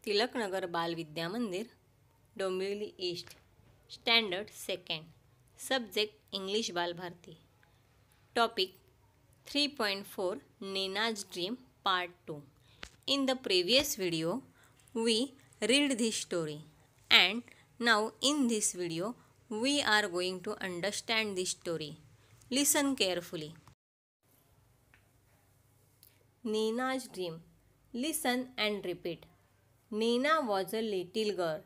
Tilaknagar Bal Vidya Mandir, Dombivli east, standard second, subject English Bal Bharati. Topic 3.4 Nina's Dream Part 2. In the previous video, we read this story, and now in this video, we are going to understand this story. Listen carefully. Nina's Dream. Listen and repeat. Nina was a little girl.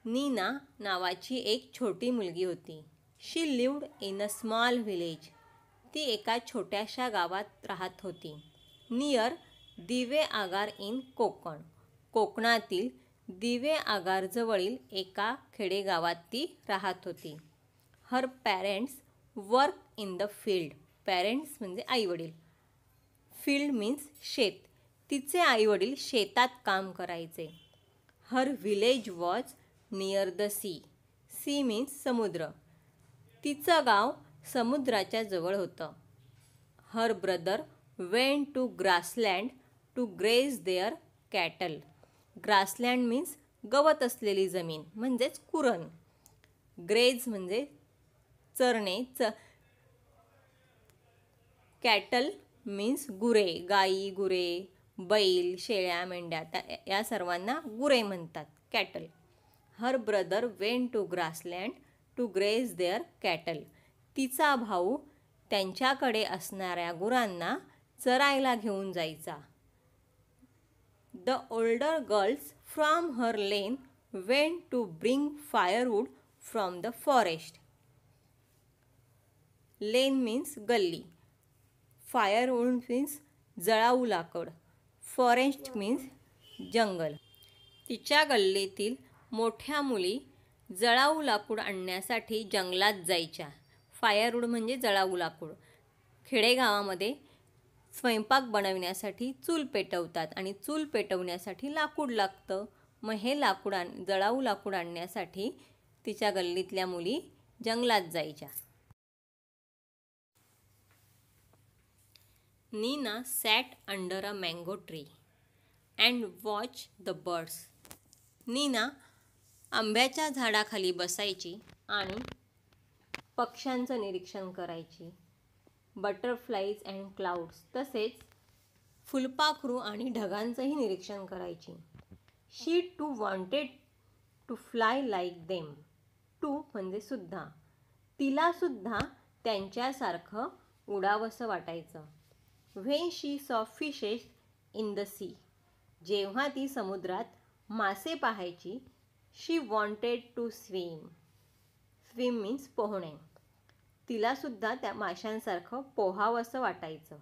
Nina नावाची एक छोटी मुलगी होती. She lived in a small village. ती एका छोट्याशा गावात राहत होती. नियर दिवे आगार इन कोकण. कोकणातील दिवे आगारजवळील एका खेडेगावात ती राहत होती. Her parents work in the field. Parents म्हणजे आईवडील. फील्ड मीन्स शेत. तिचे आईवडील शेतात काम करायचे. Her village was near the sea. Sea means समुद्र. तिचं गाव समुद्राच्या जवळ होतं. Her brother went to grassland to graze their cattle. Grassland means गवत असलेली जमीन म्हणजेच कुरण. ग्रेज म्हणजे चरणे. कॅटल मीन्स गुरे. गाई, गुरे, बैल, शेळ्या, मेंढ्या या सर्वांना गुरे म्हणतात, cattle. Her brother went to grassland to graze their cattle. तिचा भाऊ त्यांच्याकडे असणाऱ्या गुरांना चरायला घेऊन जायचा. The older girls from her lane went to bring firewood from the forest. Lane means गल्ली. फायरवूड मीन्स जळाऊ लाकूड. फॉरेस्ट मीन्स जंगल. तिच्या गल्लीतील मोठ्या मुली जळाऊ लाकूड आणण्यासाठी जंगलात जायच्या. फायरवूड म्हणजे जळाऊ लाकूड. खेडेगावामध्ये स्वयंपाक बनवण्यासाठी चूल पेटवतात आणि चूल पेटवण्यासाठी लाकूड लागतं. मग हे जळाऊ लाकूड आणण्यासाठी तिच्या गल्लीतल्या मुली जंगलात जायच्या. Nina sat under a mango tree and watched the birds. Neena आंब्याच्या झाडाखाली बसायची आणि पक्ष्यांचं निरीक्षण करायची. बटरफ्लाईज अँड क्लाउड्स तसेच फुलपाखरू आणि ढगांचंही निरीक्षण करायची. She too wanted to fly like them. Too म्हणजे सुद्धा. तिलासुद्धा त्यांच्यासारखं उडावंसं वाटायचं. व्हेन शी सॉ फिशेस इन द सी. जेव्हा ती समुद्रात मासे पाहायची. She wanted to swim. Swim means पोहणे. तिलासुद्धा त्या माशांसारखं पोहावंसं वाटायचं.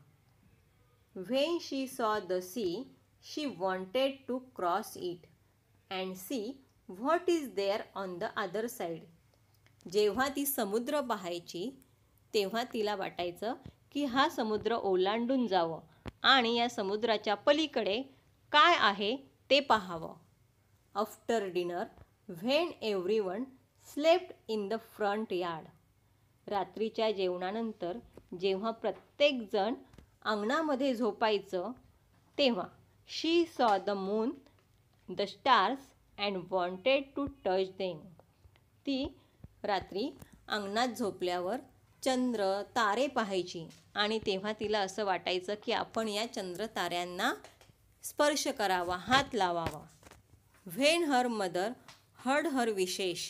When she saw the sea she wanted to cross it and see what is there on the other side. जेव्हा ती समुद्र पाहायची तेव्हा तिला वाटायचं की हा समुद्र ओलांडून जावं आणि या समुद्राच्या पलीकडे काय आहे ते पाहावं. After dinner when everyone slept in the front yard. रात्रीच्या जेवणानंतर जेव्हा प्रत्येकजण अंगणामध्ये झोपायचं तेव्हा she saw the moon, the stars and wanted to touch them. ती रात्री अंगणात झोपल्यावर चंद्र, तारे पाहायची आणि तेव्हा तिला असं वाटायचं की आपण या चंद्र ताऱ्यांना स्पर्श करावा, हात लावावा. व्हेन हर मदर हर्ड हर विशेष.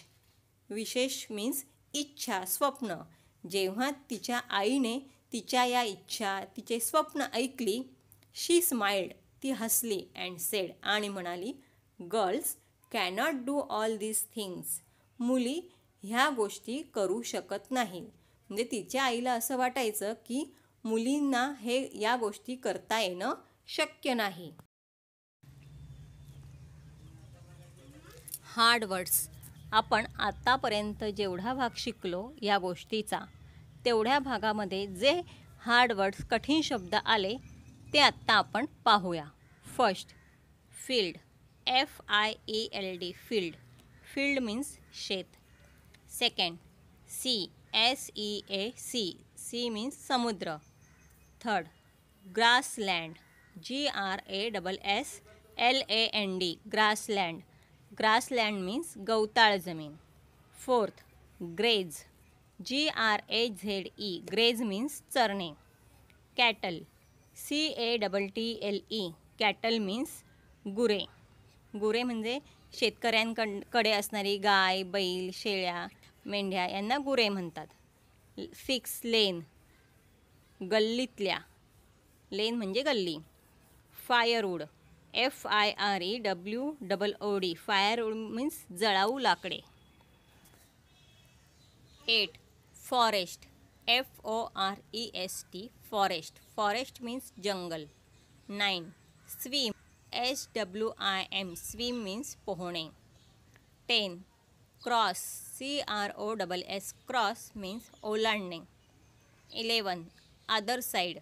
विशेष मीन्स इच्छा, स्वप्न. जेव्हा तिच्या आईने तिच्या या इच्छा, तिचे स्वप्न ऐकली. शी स्माइल्ड. ती हसली अँड सेड आणि म्हणाली, girls cannot do all these things. मुली ह्या गोष्टी करू शकत नाहीत. म्हणजे तिच्या आईला असं वाटायचं की मुलींना या गोष्टी करता येणं शक्य नाही. Hard words. आपण आतापर्यंत जेवढा भाग शिकलो या गोष्टीचा तेवढ्या भागामध्ये जे हार्ड वर्ड्स, कठीण शब्द आले ते आत्ता आपण पाहूया. First, field. FIELD. Field. Field means शेत. Second, sea. SEAC. Sea means समुद्र. Third, grassland. GRASSLAND. land, grassland. Grassland means गवताळ जमीन. Fourth, graze. graze. Graze means चरणे. Cattle. cattle. Cattle means गुरे. गुरे म्हणजे शेतकऱ्यांकडे असणारी गाय, बैल, शेळ्या, मेंढ्या यांना गुरे म्हणतात. 6, लेन. गल्लीतल्या. लेन म्हणजे गल्ली. फायरवूड. firewood. फायरवूड मीन्स जळाऊ लाकडे. 8, forest. forest. Forest. Forest means जंगल. 9, स्विम. swim. स्विम मीन्स पोहणे. 10, क्रॉस. cross. क्रॉस मीन्स ओलांडणे. 11, other side.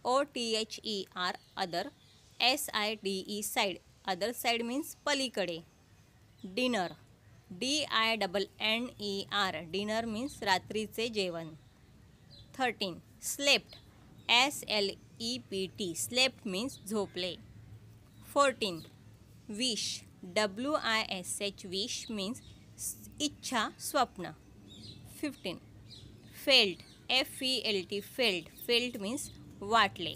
other. Other. side. Side. Other side means पलीकडे. डिनर. dinner. डिनर मीन्स रात्रीचे जेवण. 13, स्लेप्ट. slept. स्लेप्ट मीन्स झोपले. 14, wish. wish. Wish means इच्छा, स्वप्न. 15, felt. felt. Felt means वाटले.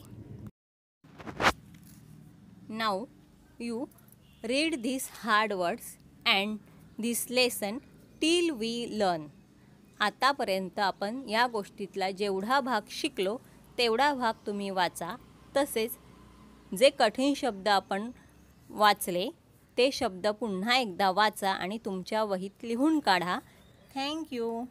Now you read these hard words and this lesson till we learn. आतापर्यंत आपण या गोष्टीतला जेवढा भाग शिकलो तेवढा भाग तुम्ही वाचा. तसेच जे कठीण शब्द आपण वाचले ते शब्द पुन्हा एकदा वाचा आणि तुमच्या वहीत लिहून काढा. थँक्यू.